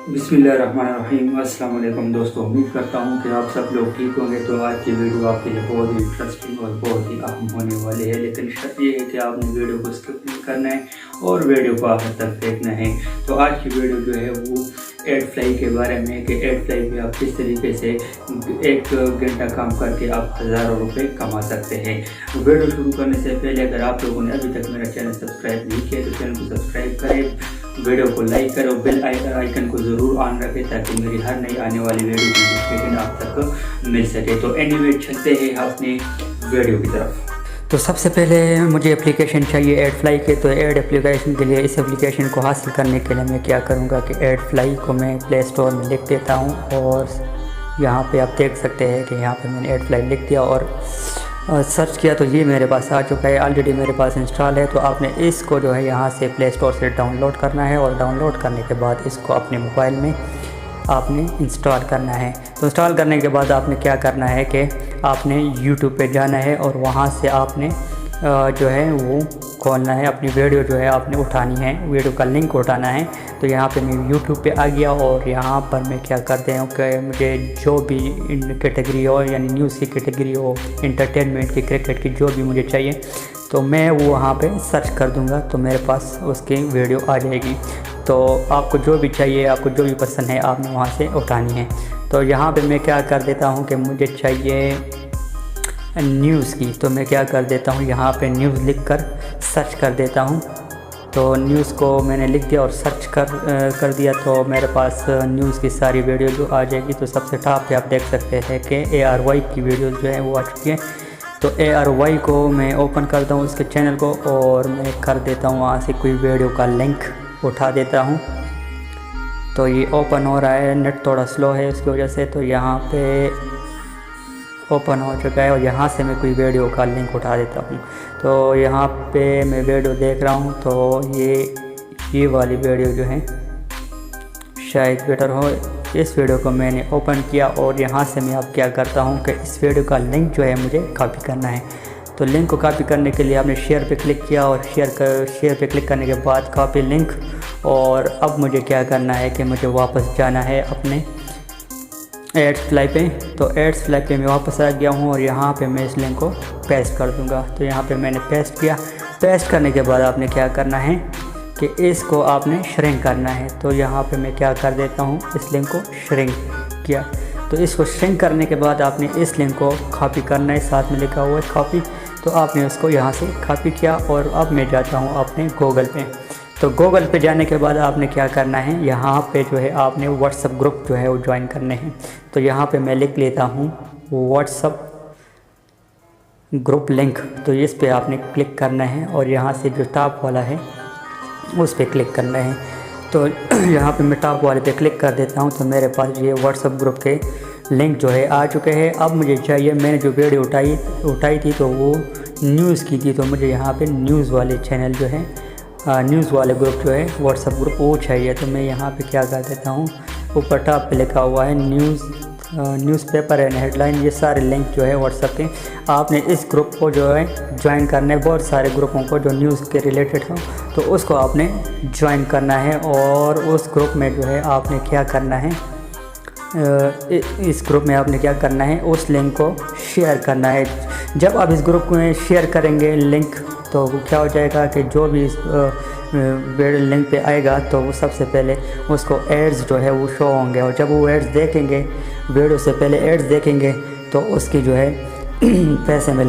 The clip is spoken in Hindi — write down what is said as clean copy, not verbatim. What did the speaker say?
बिस्मिल्लाहिर्रहमानिर्रहीम। अस्सलाम वालेकुम दोस्तों, उम्मीद करता हूँ कि आप सब लोग ठीक होंगे। तो आज की वीडियो आपके लिए बहुत ही इंटरेस्टिंग और बहुत ही अहम होने वाली है, लेकिन शर्त ये है कि आपने वीडियो को स्किप नहीं करना है और वीडियो को आखिर तक देखना है। तो आज की वीडियो जो है वो एडफ्लाई के बारे में कि एडफ्लाई में आप किस तरीके से 1 घंटा काम करके आप हज़ारों रुपये कमा सकते हैं। वीडियो शुरू करने से पहले अगर आप लोगों ने अभी तक मेरा चैनल सब्सक्राइब नहीं किया तो चैनल को सब्सक्राइब करें, वीडियो को लाइक करें और बेल आइकन को ज़रूर ऑन रखें ताकि मेरी हर नई आने वाली वीडियो की नोटिफिकेशन आप तक मिल सके। तो एनीवे चलते हैं अपने वीडियो की तरफ। तो सबसे पहले मुझे एप्लीकेशन चाहिए एडफ्लाई के। तो एड एप्लीकेशन के लिए इस एप्लीकेशन को हासिल करने के लिए मैं क्या करूँगा कि एडफ्लाई को मैं प्ले स्टोर में लिख देता हूँ और यहाँ पे आप देख सकते हैं कि यहाँ पे मैंने एडफ्लाई लिख दिया और सर्च किया तो ये मेरे पास आ चुका है, ऑलरेडी मेरे पास इंस्टॉल है। तो आपने इसको जो है यहाँ से प्ले स्टोर से डाउनलोड करना है और डाउनलोड करने के बाद इसको अपने मोबाइल में आपने इंस्टॉल करना है। तो इंस्टॉल करने के बाद आपने क्या करना है कि आपने यूट्यूब पे जाना है और वहाँ से आपने जो है वो खोलना है, अपनी वीडियो जो है आपने उठानी है, वीडियो का लिंक उठाना है। तो यहाँ पे मैं यूट्यूब पे आ गया और यहाँ पर मैं क्या करते हूँ कि मुझे जो भी कैटेगरी हो, यानी न्यूज़ की कैटेगरी हो, इंटरटेनमेंट की, क्रिकेट की, जो भी मुझे चाहिए तो मैं वो वहाँ पे सर्च कर दूँगा तो मेरे पास उसकी वीडियो आ जाएगी। तो आपको जो भी चाहिए, आपको जो भी पसंद है आपने वहाँ से उठानी है। तो यहाँ पे मैं क्या कर देता हूँ कि मुझे चाहिए न्यूज़ की, तो मैं क्या कर देता हूँ यहाँ पे न्यूज़ लिख कर सर्च कर देता हूँ। तो न्यूज़ को मैंने लिख दिया और सर्च कर दिया तो मेरे पास न्यूज़ की सारी वीडियो जो आ जाएगी। तो सबसे टॉप पे आप देख सकते हैं कि ARY की वीडियो जो है वो आ चुकी है। तो ARY को मैं ओपन करता हूँ उसके चैनल को और मैं कर देता हूँ वहाँ से कोई वीडियो का लिंक उठा देता हूँ। तो ये ओपन हो रहा है, नेट थोड़ा स्लो है उसकी वजह से। तो यहाँ पे ओपन हो चुका है और यहाँ से मैं कोई वीडियो का लिंक उठा देता हूँ। तो यहाँ पे मैं वीडियो देख रहा हूँ तो ये वाली वीडियो जो है शायद बेटर हो। इस वीडियो को मैंने ओपन किया और यहाँ से मैं अब क्या करता हूँ कि इस वीडियो का लिंक जो है मुझे कॉपी करना है। तो लिंक को कॉपी करने के लिए आपने शेयर पे क्लिक किया और शेयर पे क्लिक करने के बाद कॉपी लिंक। और अब मुझे क्या करना है कि मुझे वापस जाना है अपने एडफ्लाई पे। तो एडफ्लाई पे मैं वापस आ गया हूँ और यहाँ पे मैं इस लिंक को पेस्ट कर दूँगा। तो यहाँ पे मैंने पेस्ट किया। पेस्ट करने के बाद आपने क्या करना है कि इसको आपने श्रिंक करना है। तो यहाँ पे मैं क्या कर देता हूँ, इस लिंक को श्रिंक किया। तो इसको श्रिंक करने के बाद आपने इस लिंक को कॉपी करना है, साथ में लिखा हुआ है कॉपी। तो आपने उसको यहाँ से कॉपी किया और अब मैं जाता हूँ अपने गूगल पे। तो गूगल पे जाने के बाद आपने क्या करना है, यहाँ पे जो है आपने व्हाट्सअप ग्रुप जो है वो ज्वाइन करने हैं। तो यहाँ पे मैं लिख लेता हूँ व्हाट्सअप ग्रुप लिंक। तो इस पे आपने क्लिक करना है और यहाँ से जो टॉप वाला है उस पर क्लिक करना है। तो यहाँ पे मैं टॉप वाले पे क्लिक कर देता हूँ। तो मेरे पास ये व्हाट्सअप ग्रुप के लिंक जो है आ चुके हैं। अब मुझे चाहिए, मैंने जो वीडियो उठाई थी तो वो न्यूज़ की थी, तो मुझे यहाँ पे न्यूज़ वाले चैनल जो है, न्यूज़ वाले ग्रुप जो है व्हाट्सअप ग्रुप वो चाहिए। तो मैं यहाँ पे क्या कर देता हूँ, ऊपर टॉप पे लिखा हुआ है न्यूज़पेपर एंड हेडलाइन, ये सारे लिंक जो है व्हाट्सअप के आपने इस ग्रुप को जो है ज्वाइन करना है। बहुत सारे ग्रुपों को जो न्यूज़ के रिलेटेड हो तो उसको आपने ज्वाइन करना है और उस ग्रुप में जो है आपने क्या करना है, इस ग्रुप में आपने क्या करना है, उस लिंक को शेयर करना है। जब आप इस ग्रुप में शेयर करेंगे लिंक तो क्या हो जाएगा कि जो भी इस लिंक पे आएगा तो वो सबसे पहले उसको एड्स जो है वो शो होंगे और जब वो एड्स देखेंगे, वीडियो से पहले एड्स देखेंगे तो उसकी जो है पैसे मिलेंगे।